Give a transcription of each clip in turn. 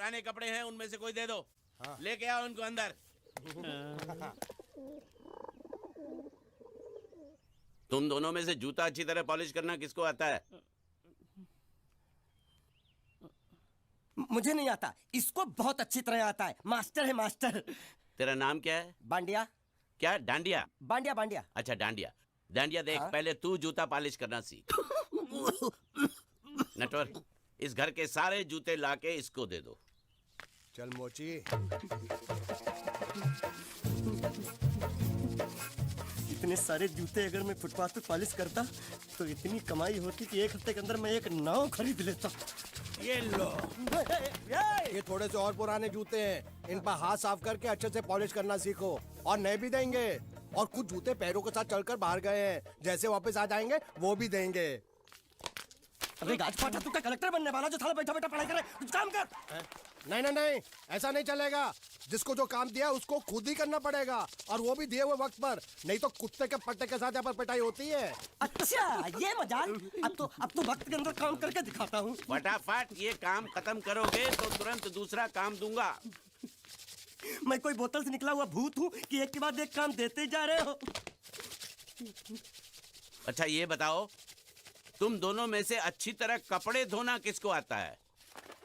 पुराने कपड़े हैं उनमें से कोई दे दो। हाँ। लेके आओ उनको अंदर। तुम दोनों में से जूता अच्छी तरह पॉलिश करना किसको आता है? मुझे नहीं आता, इसको बहुत अच्छी तरह आता है। मास्टर है मास्टर। तेरा नाम क्या है? बांडिया। क्या? डांडिया? बांडिया बांडिया। अच्छा डांडिया। डांडिया देख, हाँ? पहले तू जूता पॉलिश करना सीख। नटवर, इस घर के सारे जूते लाके इसको दे दो। चल मोची। इतने सारे जूते अगर मैं फुटपाथ पे पॉलिश करता तो इतनी कमाई होती कि एक हफ्ते के अंदर मैं एक नाव खरीद लेता। ये लो। ये थोड़े से और पुराने जूते हैं, इन पर हाथ साफ करके अच्छे से पॉलिश करना सीखो। और नए भी देंगे। और कुछ जूते पैरों के साथ चलकर बाहर गए हैं, जैसे वापस आ जाएंगे वो भी देंगे। अरे गाजपाटा, तू क्या कलेक्टर बनने वाला जो थाला बैठा बैठा पढ़ाई करे? कुछ काम कर। नहीं नहीं नहीं, ऐसा नहीं चलेगा। जिसको जो काम दिया उसको खुद ही करना पड़ेगा, और वो भी दिए हुए वक्त पर। नहीं तो कुत्ते के पट्टे के साथ यहाँ पर पिटाई होती है। अच्छा ये मजाल। अब तो वक्त के अंदर काम करके दिखाता हूँ। फटाफट ये काम खत्म करोगे तो तुरंत दूसरा काम दूंगा। मैं कोई बोतल से निकला हुआ भूत हूँ कि एक के बाद एक काम देते जा रहे हो? अच्छा ये बताओ, तुम दोनों में से अच्छी तरह कपड़े धोना किसको आता है?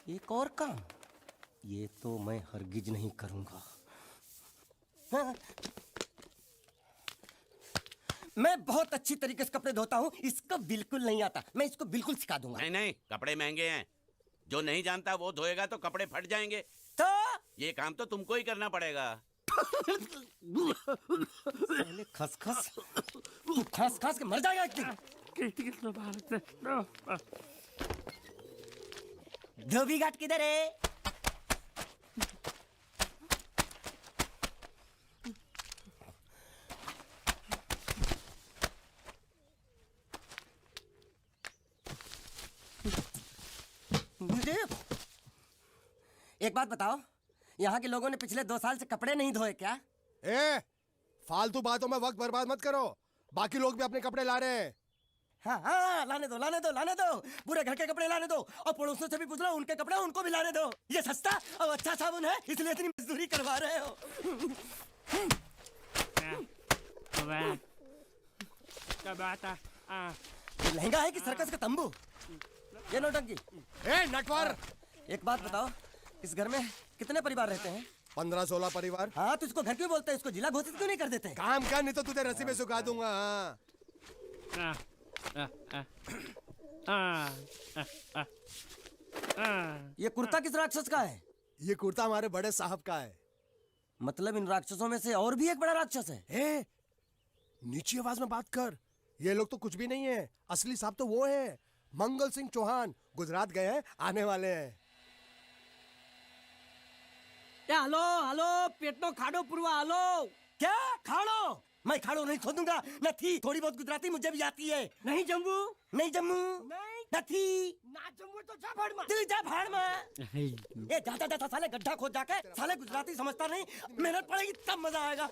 एक और काम? ये तो मैं हरगिज नहीं करूंगा। हाँ। मैं बहुत अच्छी तरीके से कपड़े धोता हूँ, इसको बिल्कुल नहीं आता। मैं इसको बिल्कुल सिखा दूंगा। नहीं नहीं, कपड़े महंगे हैं। जो नहीं जानता वो धोएगा तो कपड़े फट जाएंगे। तो ये काम तो तुमको ही करना पड़ेगा। पहले खसखस, तू खस खस के मर जाएगा एक दिन। धोबी घाट किधर है? मुझे एक बात बताओ, यहाँ के लोगों ने पिछले 2 साल से कपड़े नहीं धोए क्या? फालतू बातों में वक्त बर्बाद मत करो। बाकी लोग भी अपने कपड़े ला रहे हैं। हाँ हाँ, लाने दो लाने दो लाने दो। पूरे घर के कपड़े लाने दो, और पड़ोसियों से भी पूछ लो उनके कपड़े उनको भी लाने दो। ये सस्ता और अच्छा साबुन है, इसलिए इतनी मजदूरी करवा रहे हो। लहंगा है कि सर्कस का तंबू? ये नौटंकी। नटवर, एक बात बताओ, इस घर में कितने परिवार रहते हैं? 15-16 परिवार। हाँ तो इसको घर क्यों बोलते हैं? इसको जिला घोषित क्यों नहीं कर देते? काम कर, नहीं तो तुझे रस्सी में सुखा दूंगा। ये कुर्ता किस राक्षस का है? ये कुर्ता हमारे बड़े साहब का है। मतलब इन राक्षसों में से और भी एक बड़ा राक्षस है? नीची आवाज में बात कर। ये लोग तो कुछ भी नहीं है, असली साहब तो वो है मंगल सिंह चौहान। गुजरात गए हैं, आने वाले हैं। हेलो हेलो, पेटनो खाड़ो पुरवा। हेलो क्या खाड़ो? मैं खाड़ो नहीं खोदूंगा। नथी, थोड़ी बहुत गुजराती मुझे भी आती है। नहीं जम्मू, नहीं जम्मू, नहीं नथी ना जम्मू तो जा भाड़ में। तू जा भाड़ में। ये जाता जाता साले गड्ढा खोद जाके, साले गुजराती समझता नहीं। मेहनत पड़ेगी तब मजा आएगा।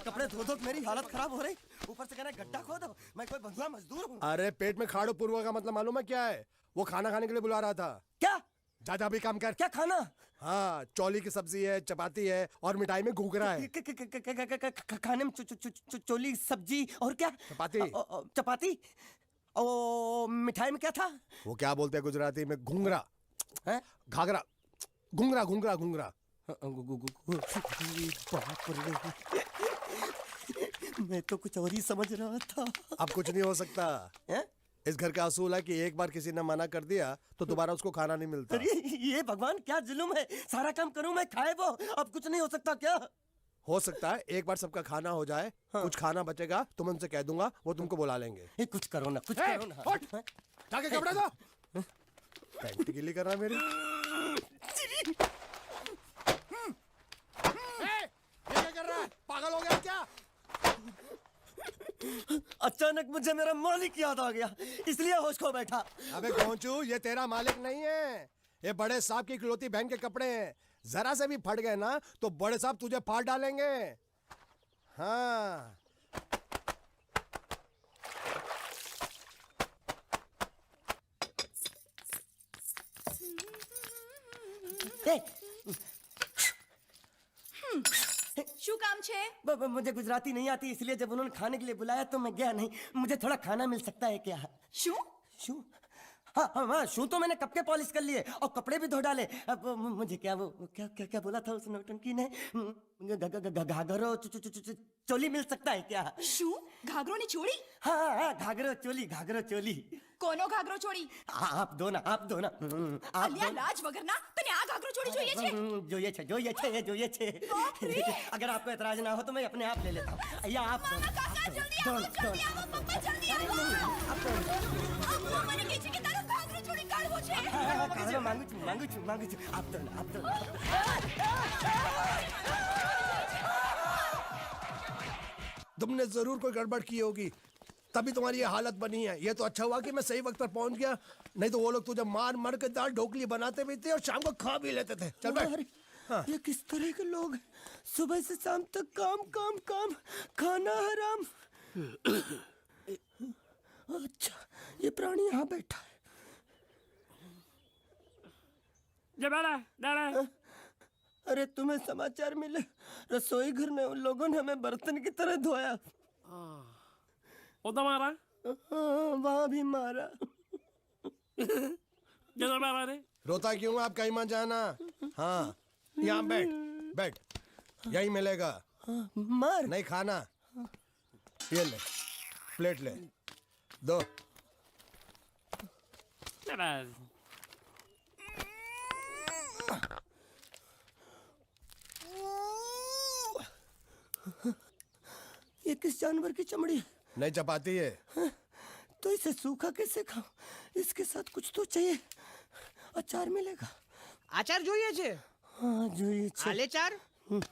कपड़े धो धो मेरी हालत खराब हो रही, ऊपर से कहना गड्ढा खोदो। मैं कोई बंधुआ मजदूर हूँ? अरे पेट में खाड़ो पुरवा का मतलब मालूम है क्या है? वो खाना खाने के लिए बुला रहा था। क्या? जा भी काम कर। क्या खाना? हाँ, चौली की सब्जी है, चपाती है, और मिठाई में घूघरा है। खाने में चोली सब्जी और क्या? चपाती। चपाती। ओ मिठाई में क्या था? वो क्या बोलते हैं गुजराती में? घूंघरा। है? घाघरा। घूंघरा घूंघरा घूंघरा। मैं तो कुछ और ही समझ रहा था। अब कुछ नहीं हो सकता है? इस घर का असूल है कि एक बार किसी ने मना कर दिया तो दोबारा उसको खाना नहीं मिलता। अरे ये भगवान क्या जुल्म है? सारा काम करूं मैं, खाए वो। अब कुछ नहीं हो सकता क्या? हो सकता है एक बार सबका खाना हो जाए। हाँ। कुछ खाना बचेगा तो मैं उनसे कह दूंगा, वो तुमको बुला लेंगे। कुछ करो ना, कुछ करो ना। जाके कपड़े दो। पैंट गीली कर रहा है मेरी। ये क्या कर रहा है? पागल हो गया क्या? अचानक मुझे मेरा मालिक याद आ गया, इसलिए होश खो बैठा। अबे गोंचू, ये तेरा मालिक नहीं है, ये बड़े साहब की इकलौती बहन के कपड़े हैं। जरा से भी फट गए ना तो बड़े साहब तुझे फाड़ डालेंगे। हाँ। શું કામ છે? मुझे गुजराती नहीं आती, इसलिए जब उन्होंने खाने के लिए बुलाया तो मैं गया नहीं। मुझे थोड़ा खाना मिल सकता है क्या? શું? शू? हाँ, शू तो मैंने कब के पॉलिश कर लिए और कपड़े भी धो डाले। अब मुझे क्या वो क्या क्या क्या बोला था उस नौटंकी ने? घाघरो चोली मिल सकता है क्या? શું? ઘાઘરોની ચોળી? हाँ, घाघरो चोली। કોનો ઘાઘરો ચોળી? आप दो ना। आप અલ્યા લાજ વગરના તને આ ઘાઘરો ચોળી જોઈએ છે? જોઈએ છે। अगर आपको एतराज ना हो तो मैं अपने आप ले लेता हूँ। या आप दो। કાકા જલ્દી આવો જલ્દી આવો પપ્પા જલ્દી આવો અમ્મા મને કહે છે કે તારો ઘાઘરો ચોળી કાઢવો છે मांगू छू। आप दो ना। तुमने जरूर कोई गड़बड़ की होगी, तभी तुम्हारी ये हालत बनी है। ये तो अच्छा हुआ कि मैं सही वक्त पर पहुंच गया, नहीं तो वो लोग तुझे मार के दाल ढोकली बनाते भी थे और शाम को खा भी लेते थे। चल बैठ। हाँ। ये किस तरह के लोग हैं? सुबह से शाम तक काम, खाना हराम। अच्छा, ये प्राणी यहाँ बैठा है। अरे तुम्हें समाचार मिले? रसोई घर में उन लोगों ने हमें बर्तन की तरह धोया। मारा? वहाँ भी मारा। मारा रे? रोता क्यों? आप कहीं मत जाना। हाँ, यहाँ बैठ, यही मिलेगा। मार नहीं खाना, ये ले, प्लेट ले, दो। ये किस जानवर की चमड़ी है? नहीं चपाती है। तो इसे सूखा कैसे खाऊं? इसके साथ कुछ तो चाहिए। अचार मिलेगा? આચાર જોઈએ છે? हाँ જોઈએ છે। આલે ચાર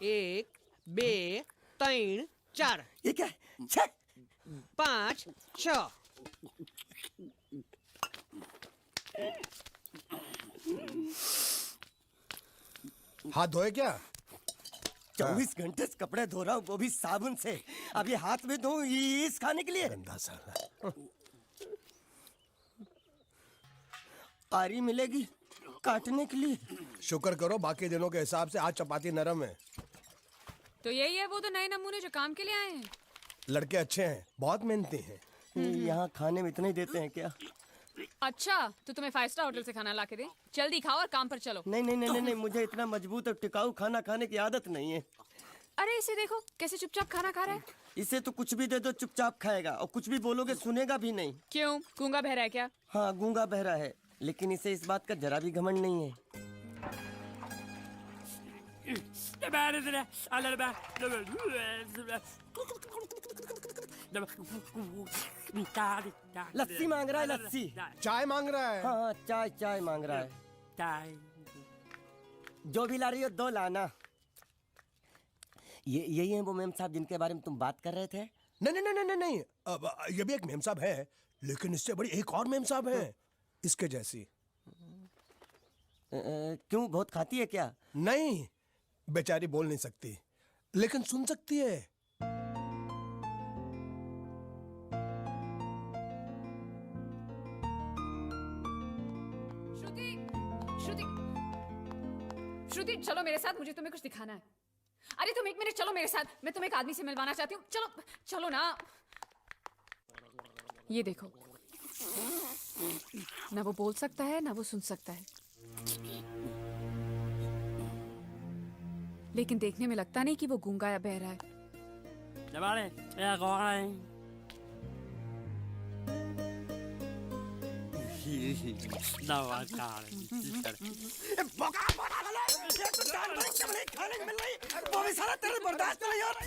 1 2 3 4 ये क्या है? 6 5 6 हाथ धोए क्या? 24 घंटे से कपड़े धो रहा हूँ, वो भी साबुन से। अब ये हाथ में धो इस खाने के लिए? गंदा साला। आरी मिलेगी काटने के लिए? शुक्र करो बाकी दिनों के हिसाब से आज चपाती नरम है। तो यही है वो तो नए नमूने जो काम के लिए आए हैं। लड़के अच्छे हैं, बहुत मेहनती हैं। यहाँ खाने में इतना ही देते हैं क्या? अच्छा तो तुम्हें 5 स्टार होटल से खाना ला के दे? जल्दी खाओ और काम पर चलो। नहीं, मुझे इतना मजबूत और टिकाऊ खाना खाने की आदत नहीं है। अरे इसे देखो कैसे चुपचाप खाना खा रहा है। इसे तो कुछ भी दे दो चुपचाप खाएगा, और कुछ भी बोलोगे सुनेगा भी नहीं। क्यों, गूंगा बहरा है क्या? हाँ, गूंगा बहरा है, लेकिन इसे इस बात का जरा भी घमंड नहीं है। लस्सी मांग रहा है, लस्सी। चाय मांग रहा है। हाँ, चाय मांग रहा है। जो भी ला रही हो 2 लाना। यही है वो मेम साहब जिनके बारे में तुम बात कर रहे थे? नहीं। अब ये भी एक मेम साहब है, लेकिन इससे बड़ी एक और मेम साहब है, इसके जैसी। क्यों, बहुत खाती है क्या? नहीं, बेचारी बोल नहीं सकती, लेकिन सुन सकती है। श्रुति चलो मेरे साथ, मुझे तुम्हें कुछ दिखाना है। अरे तुम 1 मिनट चलो मेरे साथ, मैं तुम्हें एक आदमी से मिलवाना चाहती हूँ। चलो ना। ये देखो, ना वो बोल सकता है ना वो सुन सकता है, लेकिन देखने में लगता नहीं कि वो गूंगा या बहरा है। वो भी सारा तेरे बर्दाश्त नहीं हो रहा।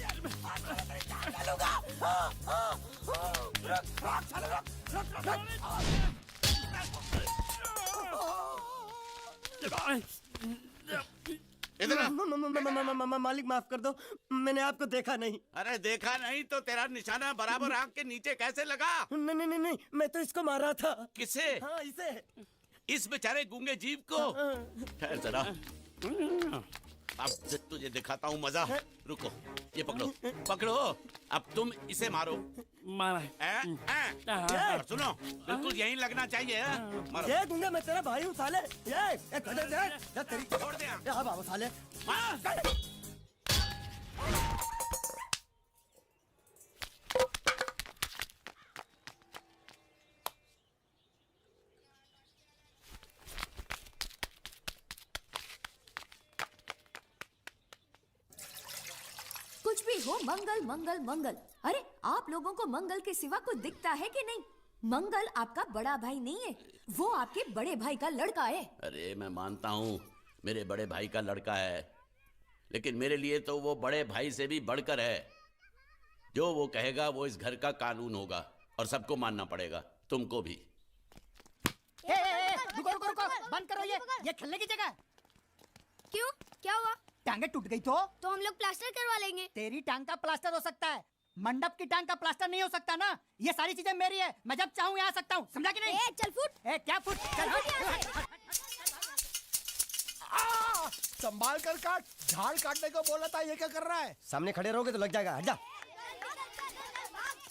मालिक माफ कर दो, मैंने आपको देखा नहीं। अरे देखा नहीं तो तेरा निशाना बराबर आंख के नीचे कैसे लगा? नहीं, मैं तो इसको मारा था। किसे? हाँ, इसे। इस बेचारे गूंगे जीव को? ठहर जरा। अब तुझे दिखाता हूँ मजा। रुको, ये पकड़ो पकड़ो, अब तुम इसे मारो। और सुनो, बिल्कुल यहीं लगना चाहिए। मारो। ये दूंगा मैं, तेरा भाई हूँ साले। ये तेरी छोड़ दे। हाँ बाबू साले। कुछ भी हो, मंगल मंगल मंगल। अरे आप लोगों को मंगल के सिवा कुछ दिखता है कि नहीं? मंगल आपका बड़ा भाई नहीं है, वो आपके बड़े भाई का लड़का है। अरे मैं मानता हूँ मेरे बड़े भाई का लड़का है, लेकिन मेरे लिए तो वो बड़े भाई से भी बढ़कर है। जो वो कहेगा वो इस घर का कानून होगा और सबको मानना पड़ेगा, तुमको भी। रुको रुको रुको, बंद करो ये खेलने की जगह। क्यों, क्या हुआ? टांगे टूट गई तो हम लोग प्लास्टर करवा लेंगे। तेरी टांग का प्लास्टर हो सकता है, मंडप की टांग का प्लास्टर नहीं हो सकता ना। ये सारी चीजें मेरी है, मैं जब चाहूँ यहाँ आ सकता हूँ, समझा कि नहीं? चल फुट। क्या फुट? चल हट। संभाल कर काट, झाड़ काटने को बोला था, ये क्या कर रहा है? सामने खड़े रहोगे तो लग जाएगा, हट जा।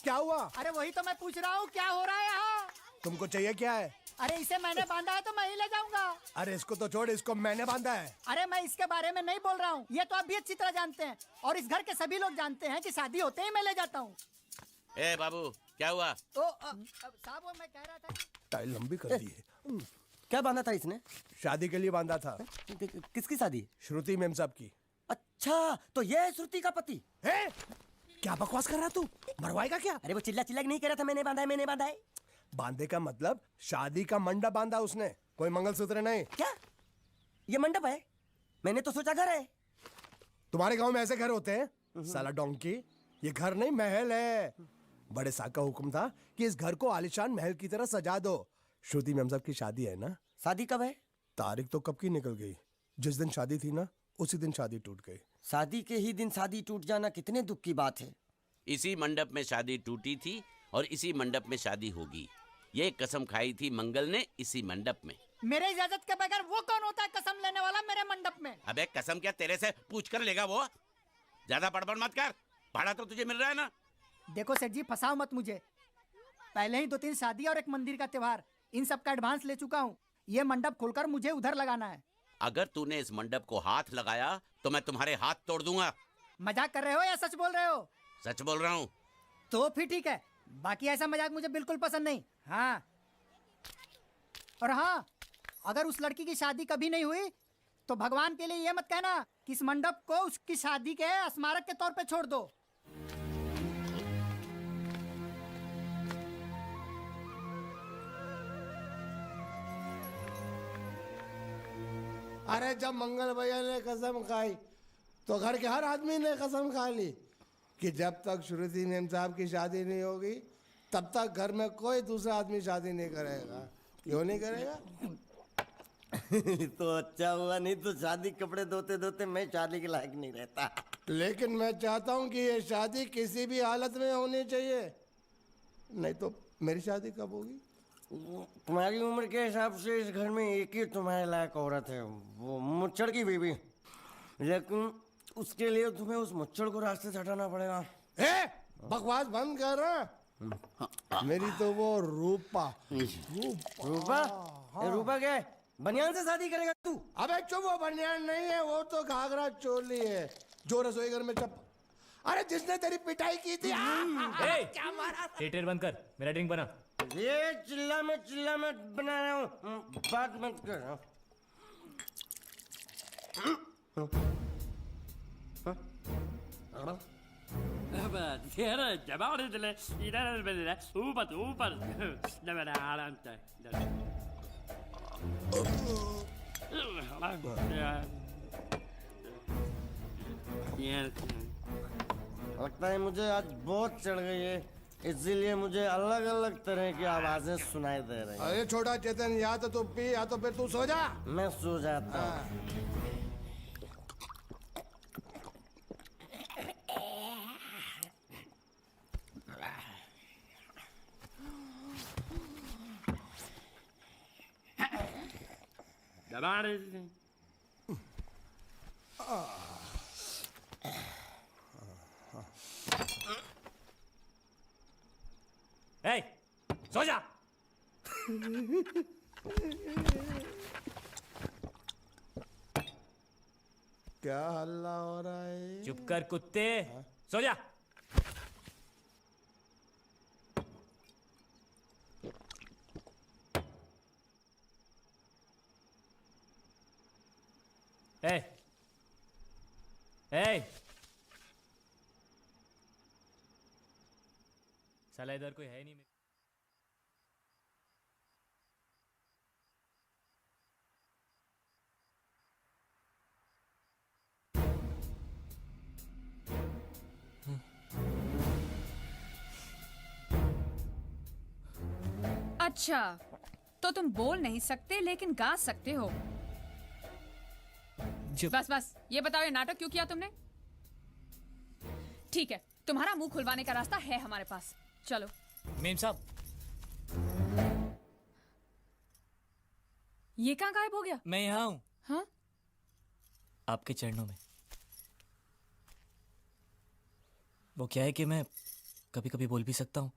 क्या हुआ? अरे वही तो मैं पूछ रहा हूँ, क्या हो रहा है यहाँ? तुमको चाहिए क्या है? अरे इसे मैंने बांधा है तो मैं ही ले जाऊंगा। अरे इसको तो छोड़, इसको मैंने बांधा है। अरे मैं इसके बारे में नहीं बोल रहा हूँ, ये तो आप भी अच्छी तरह जानते हैं और इस घर के सभी लोग जानते हैं कि शादी होते ही मैं ले जाता हूँ। ए बाबू, क्या हुआ? साहब वो मैं कह रहा था। टाइल लंबी कर दी है। क्या बांधा था इसने? शादी के लिए बांधा था। किसकी शादी? श्रुति मेम साहब की। अच्छा, तो ये है श्रुति का पति? है? क्या बकवास कर रहा तू? मरवाएगा क्या? अरे वो चिल्ला चिल्ला के नहीं कह रहा था मैंने बांधा है, मैंने बांधा है। बांधे का मतलब शादी का मंडप बांधा उसने, कोई मंगलसूत्र नहीं। क्या ये मंडप है? मैंने तो सोचा घर है। तुम्हारे गांव में ऐसे घर होते हैं साला डोंकी? ये घर नहीं, महल है। बड़े साहब का हुक्म था कि इस घर को आलीशान महल की तरह सजा दो। श्रुति मैम साहब की शादी है ना? शादी कब है? तारीख तो कब की निकल गई। जिस दिन शादी थी ना, उसी दिन शादी टूट गई। शादी के ही दिन शादी टूट जाना कितने दुख की बात है। इसी मंडप में शादी टूटी थी और इसी मंडप में शादी होगी। ये कसम खाई थी मंगल ने इसी मंडप में। मेरे इजाजत के बगैर वो कौन होता है कसम लेने वाला मेरे मंडप में? अबे कसम क्या तेरे से पूछ कर लेगा वो? ज्यादा बड़बड़ मत कर, भाड़ा तो तुझे मिल रहा है ना। देखो सेठ जी, फंसाओ मत मुझे। पहले ही 2-3 शादी और एक मंदिर का त्योहार, इन सब का एडवांस ले चुका हूँ। ये मंडप खोलकर मुझे उधर लगाना है। अगर तूने इस मंडप को हाथ लगाया तो मैं तुम्हारे हाथ तोड़ दूंगा। मजाक कर रहे हो या सच बोल रहे हो? सच बोल रहा हूँ। तो फिर ठीक है, बाकी ऐसा मजाक मुझे बिल्कुल पसंद नहीं। हाँ, और हाँ, अगर उस लड़की की शादी कभी नहीं हुई तो भगवान के लिए ये मत कहना कि इस मंडप को उसकी शादी के स्मारक के तौर पे छोड़ दो। अरे जब मंगल भैया ने कसम खाई तो घर के हर आदमी ने कसम खा ली कि जब तक श्रुति नेम साहब की शादी नहीं होगी तब तक घर में कोई दूसरा आदमी शादी नहीं करेगा। क्यों नहीं करेगा? तो अच्छा हुआ, नहीं तो शादी कपड़े धोते धोते मैं शादी के लायक नहीं रहता। लेकिन मैं चाहता हूँ कि ये शादी किसी भी हालत में होनी चाहिए, नहीं तो मेरी शादी कब होगी? तुम्हारी उम्र के हिसाब से इस घर में एक ही तुम्हारे लायक औरत है, वो मुच्छड़ की बीवी। लेकिन उसके लिए तुम्हें उस मुच्छड़ को रास्ते से हटाना पड़ेगा। बकवास बंद कर रहा। मेरी तो वो रूपा। रूपा? रूपा क्या है? बनियान से शादी करेगा तू? अबे चुप, वो बनियान नहीं है, वो तो घाघरा चोली है जो रसोई घर में अरे जिसने तेरी पिटाई की थी। क्या मारा? थिएटर बंद कर, मेरा ड्रिंक बना। ये चिल्ला में बना रहा हूँ, बात मत कर। लगता है मुझे आज बहुत चढ़ गई है, इसीलिए मुझे अलग अलग तरह की आवाजें सुनाई दे रही हैं। अरे छोटा चेतन, या तो तू पी या तो फिर तू सो जा। मैं सो जाता हूँ। दबा सो जा। क्या हल्ला हो रहा है? चुप कर कुत्ते, सो जा। ए, ए, साला इधर कोई है नहीं। अच्छा, तो तुम बोल नहीं सकते लेकिन गा सकते हो। बस बस, ये बताओ ये नाटक क्यों किया तुमने? ठीक है, तुम्हारा मुंह खुलवाने का रास्ता है हमारे पास। चलो। मेम साहब, ये कहाँ गायब हो गया? मैं यहाँ हूँ। हाँ? आपके चरणों में। वो क्या है कि मैं कभी कभी बोल भी सकता हूँ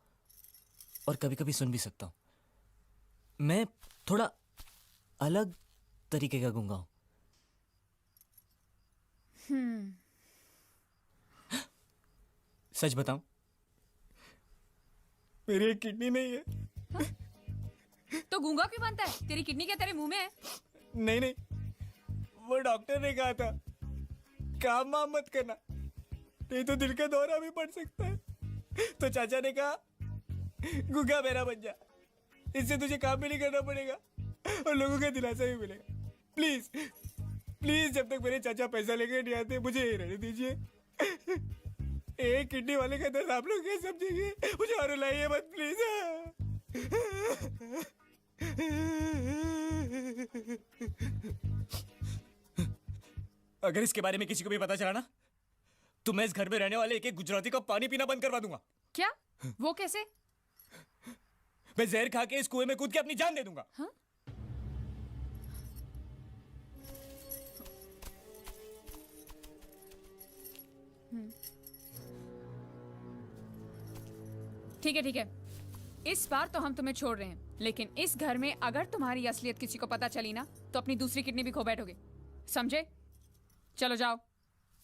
और कभी कभी सुन भी सकता हूँ। मैं थोड़ा अलग तरीके का गूंगा हूँ। सच बताऊं, मेरी एक किडनी नहीं है। तो गूंगा क्यों बनता है? तेरी किडनी क्या तेरे मुंह में है? नहीं नहीं, वो डॉक्टर ने कहा था काम वाम मत करना, नहीं तो दिल का दौरा भी पड़ सकता है। तो चाचा ने कहा गूंगा मेरा बन जा, इससे तुझे काम भी नहीं करना पड़ेगा और लोगों का दिलासा भी मिलेगा। प्लीज प्लीज, जब तक मेरे चाचा पैसा लेके नहीं आते मुझे यही रहने दीजिए। एक किडनी वाले का दर्द आप लोग कैसे समझेंगे? मुझे और रुलाइए मत प्लीज। अगर इसके बारे में किसी को भी पता चला ना, तो मैं इस घर में रहने वाले एक एक गुजराती का पानी पीना बंद करवा दूंगा। क्या? वो कैसे? मैं जहर खा के इस कुएं में कूद के अपनी जान दे दूंगा। हाँ? ठीक है ठीक है, इस बार तो हम तुम्हें छोड़ रहे हैं, लेकिन इस घर में अगर तुम्हारी असलियत किसी को पता चली ना, तो अपनी दूसरी किडनी भी खो बैठोगे। समझे? चलो जाओ।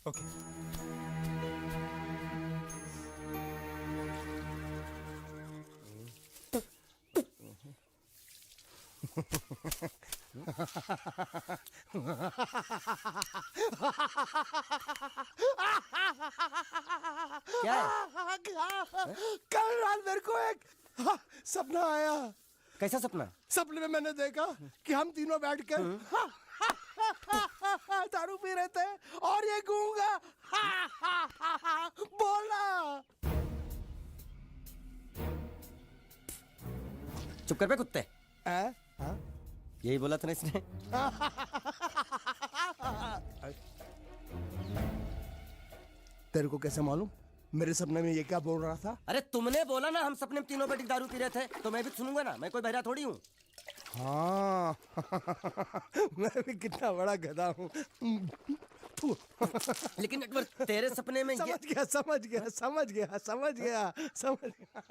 ओके। क्या है? कल रात मेरे को एक सपना आया। कैसा सपना? सपने में मैंने देखा कि हम तीनों बैठ कर दारू पी रहे थे और ये गूंगा बोला। चुप कर बे कुत्ते। यही बोला था ना इसने। तेरे को कैसे मालूम मेरे सपने में ये क्या बोल रहा था? अरे तुमने बोला ना हम सपने में तीनों बैठ के दारू पी रहे थे, तो मैं भी सुनूंगा ना। मैं कोई बहरा थोड़ी हूँ। हाँ मैं भी कितना बड़ा गधा हूँ। लेकिन एक बार तेरे सपने में समझ गया समझ गया समझ गया समझ गया समझ गया।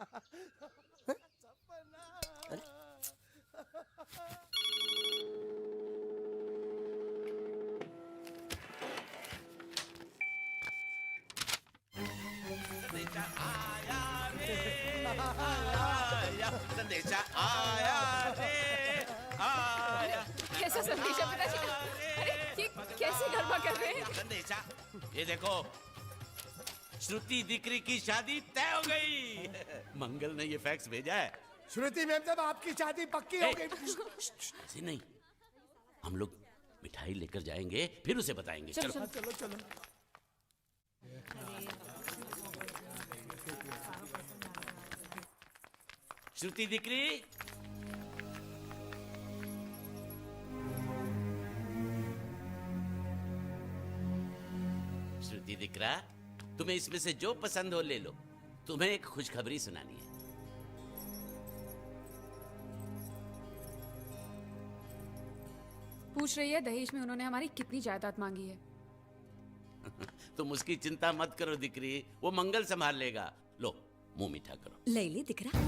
संदेशा आया रे आया। कैसा संदेशा पिताजी? अरे ये कैसे गरबा कर रहे हैं? संदेशा, ये देखो, श्रुति दिकरी की शादी तय हो गई। मंगल ने ये फैक्स भेजा है। श्रुति मैम, जब आपकी शादी पक्की हो गई। ऐसे नहीं, हम लोग मिठाई लेकर जाएंगे फिर उसे बताएंगे। चलो, चलो चलो चलो। श्रुति दिकरी, श्रुति दिकरा, तुम्हें इसमें से जो पसंद हो ले लो। तुम्हें एक खुशखबरी सुनानी है। पूछ रही है दहेज में उन्होंने हमारी कितनी जायदाद मांगी है। तुम उसकी चिंता मत करो दिकरी, वो मंगल संभाल लेगा। लो मुंह मीठा करो। ले ले दिख रहा।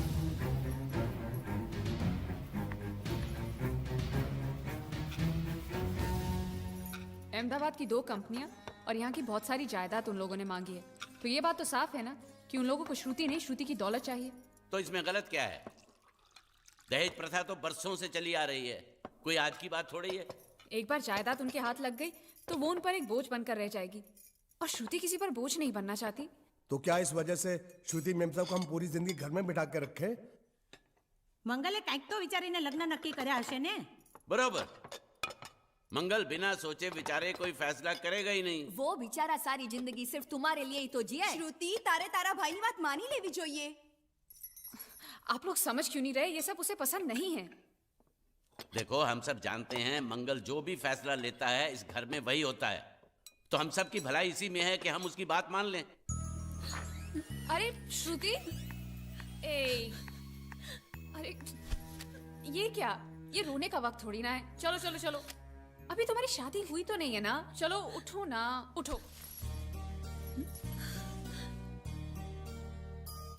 अहमदाबाद की 2 कंपनियां और यहाँ की बहुत सारी जायदाद उन लोगों ने मांगी है। तो ये बात तो साफ है ना कि उन लोगों को श्रुति नहीं, श्रुति की दौलत चाहिए। तो इसमें गलत क्या है? दहेज प्रथा तो बरसों से चली आ रही है, कोई आज की बात थोड़ी है। एक बार जायदाद उनके हाथ लग गई तो वो उन पर एक बोझ बनकर रह जाएगी, और श्रुति किसी पर बोझ नहीं बनना चाहती। तो क्या इस वजह से श्रुति मेम साहब को हम पूरी जिंदगी घर में बिठा के रखे? મંગલે કંઈક તો વિચારીને લગ્ન નક્કી કર્યા હશે ને? बरोबर। मंगल बिना सोचे विचारे कोई फैसला करेगा ही नहीं। वो बेचारा सारी जिंदगी सिर्फ तुम्हारे लिए ही तो जिया है। श्रुति तारे तारा भाई ની વાત માની લેવી જોઈએ। आप लोग समझ क्यों नहीं रहे? ये सब उसे पसंद नहीं है। देखो, हम सब जानते हैं मंगल जो भी फैसला लेता है इस घर में वही होता है, तो हम सब की भलाई इसी में है कि हम उसकी बात मान लें। अरे श्रुति, अरे ये क्या? ये रोने का वक्त थोड़ी ना है। चलो चलो चलो, अभी तुम्हारी शादी हुई तो नहीं है ना? चलो उठो ना, उठो।